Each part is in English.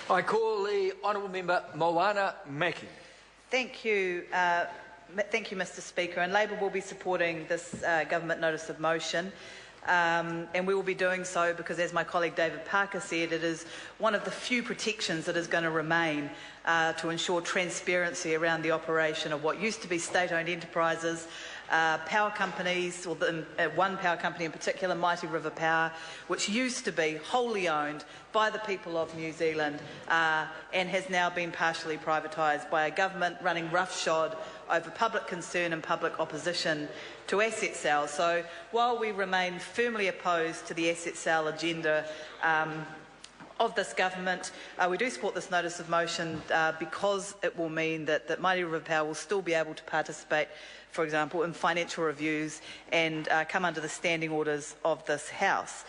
I call the honourable member Moana Maki. Thank you, Mr Speaker. And Labor will be supporting this government notice of motion. And we will be doing so because, as my colleague David Parker said, it is one of the few protections that is going to remain to ensure transparency around the operation of what used to be state-owned enterprises, power companies, or one power company in particular, Mighty River Power, which used to be wholly owned by the people of New Zealand and has now been partially privatised by a government running roughshod over public concern and public opposition to asset sales. So while we remain firmly opposed to the asset sale agenda of this government, we do support this notice of motion because it will mean that Mighty River Power will still be able to participate, for example, in financial reviews and come under the standing orders of this House.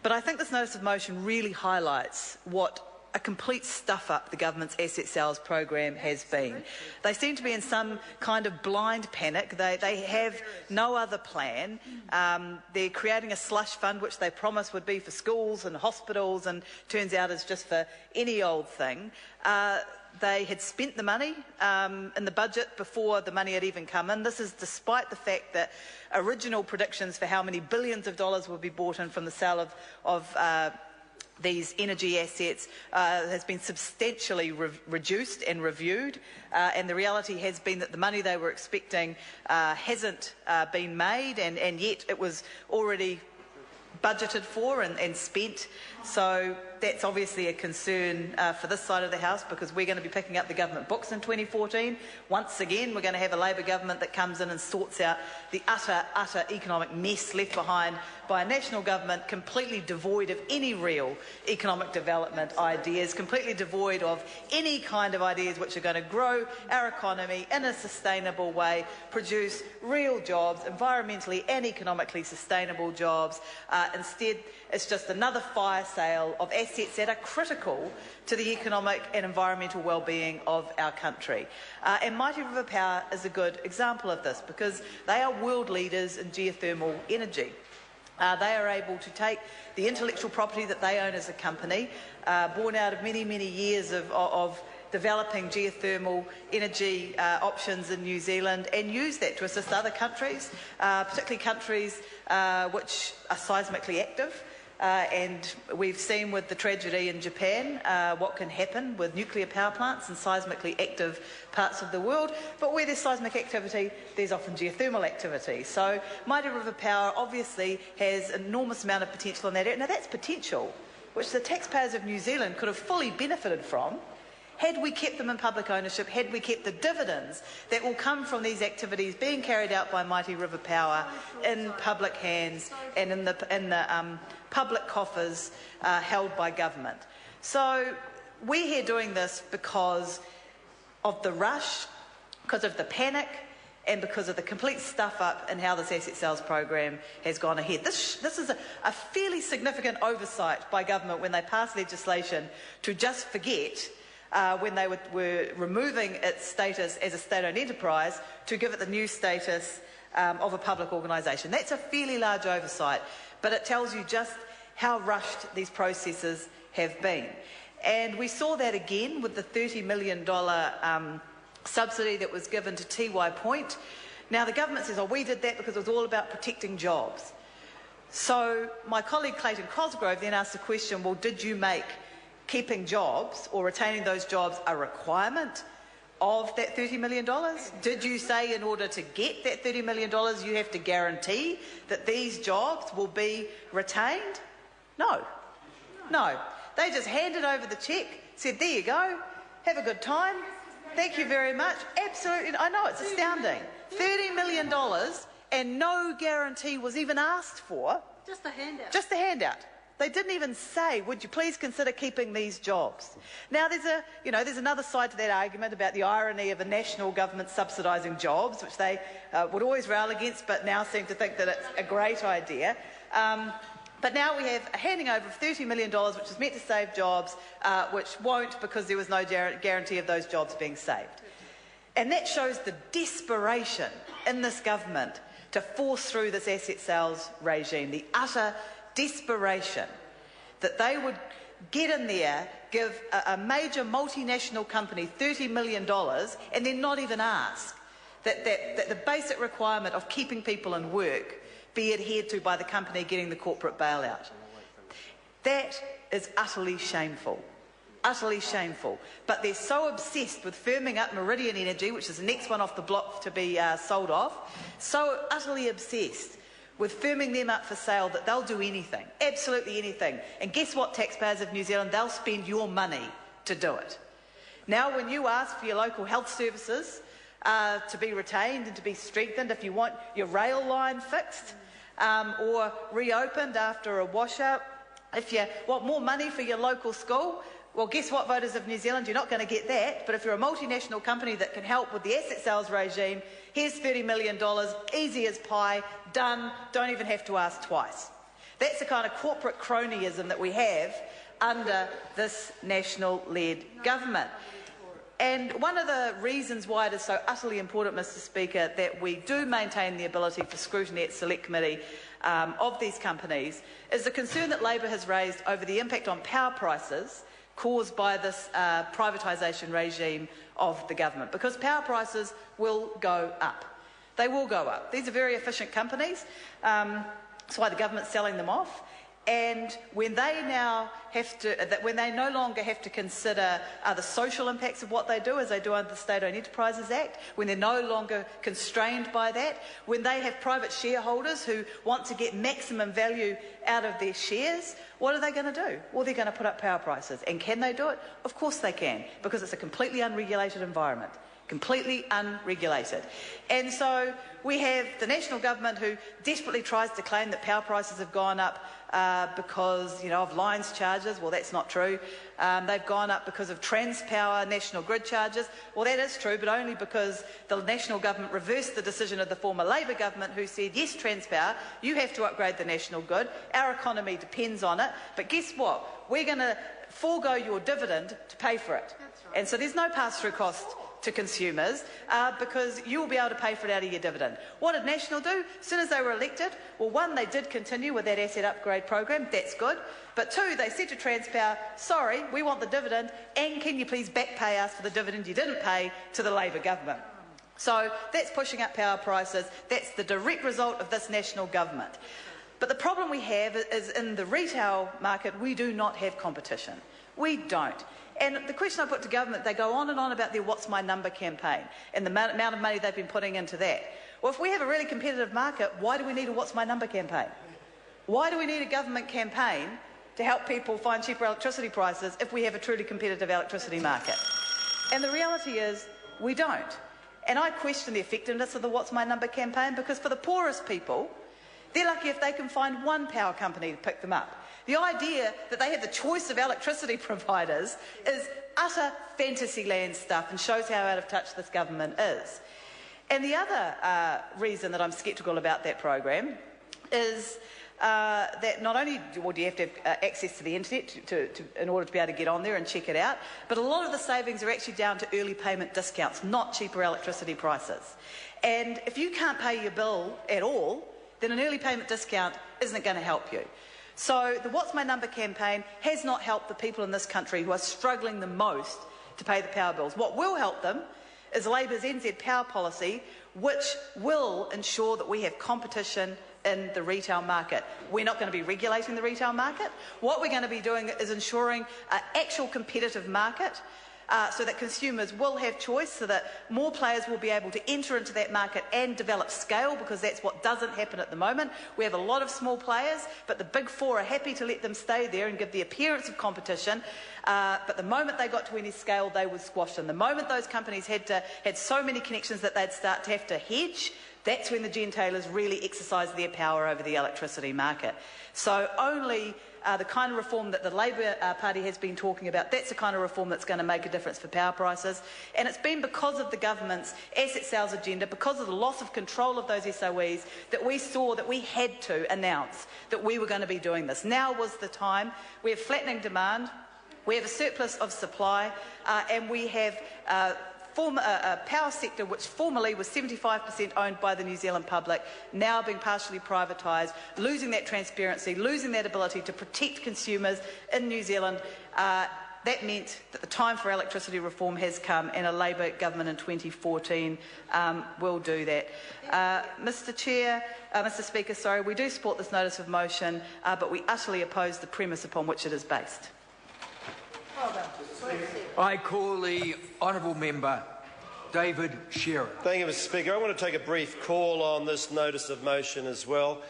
But I think this notice of motion really highlights what a complete stuff-up the government's asset sales program has been. They seem to be in some kind of blind panic. They have no other plan. They're creating a slush fund, which they promised would be for schools and hospitals, and turns out is just for any old thing. They had spent the money in the budget before the money had even come in. This is despite the fact that original predictions for how many billions of dollars would be brought in from the sale of these energy assets has been substantially reduced and reviewed, and the reality has been that the money they were expecting hasn't been made, and yet it was already budgeted for and spent. So that's obviously a concern for this side of the House, because we're going to be picking up the government books in 2014. Once again, we're going to have a Labor government that comes in and sorts out the utter economic mess left behind by a national government completely devoid of any real economic development ideas, completely devoid of any kind of ideas which are going to grow our economy in a sustainable way, produce real jobs, environmentally and economically sustainable jobs. Instead, it's just another fire sale of assets that are critical to the economic and environmental well-being of our country. And Mighty River Power is a good example of this, because they are world leaders in geothermal energy. They are able to take the intellectual property that they own as a company, born out of many, many years of developing geothermal energy options in New Zealand, and use that to assist other countries, particularly countries which are seismically active. And we've seen with the tragedy in Japan what can happen with nuclear power plants in seismically active parts of the world. But where there's seismic activity, there's often geothermal activity. So Mighty River Power obviously has an enormous amount of potential in that area. Now that's potential which the taxpayers of New Zealand could have fully benefited from had we kept them in public ownership, had we kept the dividends that will come from these activities being carried out by Mighty River Power in public hands and in the public coffers held by government. So we're here doing this because of the rush, because of the panic, and because of the complete stuff-up in how this asset sales program has gone ahead. This is a fairly significant oversight by government when they pass legislation to just forget when they were removing its status as a state-owned enterprise to give it the new status of a public organisation. That's a fairly large oversight, but it tells you just how rushed these processes have been. And we saw that again with the $30 million subsidy that was given to Tiwai Point. Now the government says, oh, we did that because it was all about protecting jobs. So my colleague Clayton Cosgrove then asked the question, well, did you make keeping jobs or retaining those jobs a requirement of that $30 million? Did you say in order to get that $30 million you have to guarantee that these jobs will be retained? No. No. They just handed over the cheque, said, there you go, have a good time, thank you very much. Absolutely, I know, it's astounding. $30 million and no guarantee was even asked for. Just a handout. Just a handout. They didn't even say, would you please consider keeping these jobs? Now, there's another side to that argument about the irony of a national government subsidising jobs, which they would always rail against, but now seem to think that it's a great idea. But now we have a handing over of $30 million, which is meant to save jobs, which won't, because there was no guarantee of those jobs being saved. And that shows the desperation in this government to force through this asset sales regime, the utter desperation, that they would get in there, give a major multinational company $30 million and then not even ask that the basic requirement of keeping people in work be adhered to by the company getting the corporate bailout. That is utterly shameful. Utterly shameful. But they're so obsessed with firming up Meridian Energy, which is the next one off the block to be sold off, so utterly obsessed with firming them up for sale that they'll do anything, absolutely anything. And guess what, taxpayers of New Zealand? They'll spend your money to do it. Now, when you ask for your local health services to be retained and to be strengthened, if you want your rail line fixed or reopened after a washout, if you want more money for your local school, well, guess what, voters of New Zealand? You're not going to get that. But if you're a multinational company that can help with the asset sales regime, here's $30 million, easy as pie, done, don't even have to ask twice. That's the kind of corporate cronyism that we have under this national-led government. And one of the reasons why it is so utterly important, Mr Speaker, that we do maintain the ability for scrutiny at Select Committee of these companies is the concern that Labor has raised over the impact on power prices caused by this privatisation regime of the government, because power prices will go up. They will go up. These are very efficient companies. That's why the government's selling them off. And when they now have to, when they no longer have to consider the social impacts of what they do, as they do under the State-Owned Enterprises Act, when they're no longer constrained by that, when they have private shareholders who want to get maximum value out of their shares, what are they going to do? Well, they're going to put up power prices. And can they do it? Of course they can, because it's a completely unregulated environment. Completely unregulated. And so we have the national government who desperately tries to claim that power prices have gone up because, of lines charges. Well, that's not true. They've gone up because of Transpower national grid charges. Well, that is true, but only because the national government reversed the decision of the former Labor government, who said, yes, Transpower, you have to upgrade the national grid. Our economy depends on it. But guess what? We're going to forego your dividend to pay for it. Right. And so there's no pass-through cost to consumers because you will be able to pay for it out of your dividend. What did National do? As soon as they were elected, well, one, they did continue with that asset upgrade program. That's good. But two, they said to Transpower, sorry, we want the dividend, and can you please back pay us for the dividend you didn't pay to the Labor government? So that's pushing up power prices. That's the direct result of this national government. But the problem we have is in the retail market, we do not have competition. We don't. And the question I put to government, they go on and on about their What's My Number campaign and the amount of money they've been putting into that. Well, if we have a really competitive market, why do we need a What's My Number campaign? Why do we need a government campaign to help people find cheaper electricity prices if we have a truly competitive electricity market? And the reality is, we don't. And I question the effectiveness of the What's My Number campaign, because for the poorest people, they're lucky if they can find one power company to pick them up. The idea that they have the choice of electricity providers is utter fantasy land stuff and shows how out of touch this government is. And the other reason that I'm sceptical about that program is that not only do you have to have access to the internet in order to be able to get on there and check it out, but a lot of the savings are actually down to early payment discounts, not cheaper electricity prices. And if you can't pay your bill at all, then an early payment discount isn't going to help you. So the What's My Number campaign has not helped the people in this country who are struggling the most to pay the power bills. What will help them is Labor's NZ power policy, which will ensure that we have competition in the retail market. We're not going to be regulating the retail market. What we're going to be doing is ensuring an actual competitive market so that consumers will have choice, so that more players will be able to enter into that market and develop scale, because that's what doesn't happen at the moment. We have a lot of small players, but the big four are happy to let them stay there and give the appearance of competition. But the moment they got to any scale, they would squash them. The moment those companies had so many connections that they'd start to have to hedge, that's when the gentailers really exercise their power over the electricity market. So only the kind of reform that the Labor Party has been talking about, that's the kind of reform that's going to make a difference for power prices. And it's been because of the government's asset sales agenda, because of the loss of control of those SOEs, that we saw that we had to announce that we were going to be doing this. Now was the time. We have flattening demand, we have a surplus of supply, and we have a power sector which formerly was 75% owned by the New Zealand public, now being partially privatised, losing that transparency, losing that ability to protect consumers in New Zealand. That meant that the time for electricity reform has come, and a Labor government in 2014 will do that. Mr. Speaker, we do support this notice of motion, but we utterly oppose the premise upon which it is based. I call the honourable member David Shearer. Thank you, Mr. Speaker. I want to take a brief call on this notice of motion as well.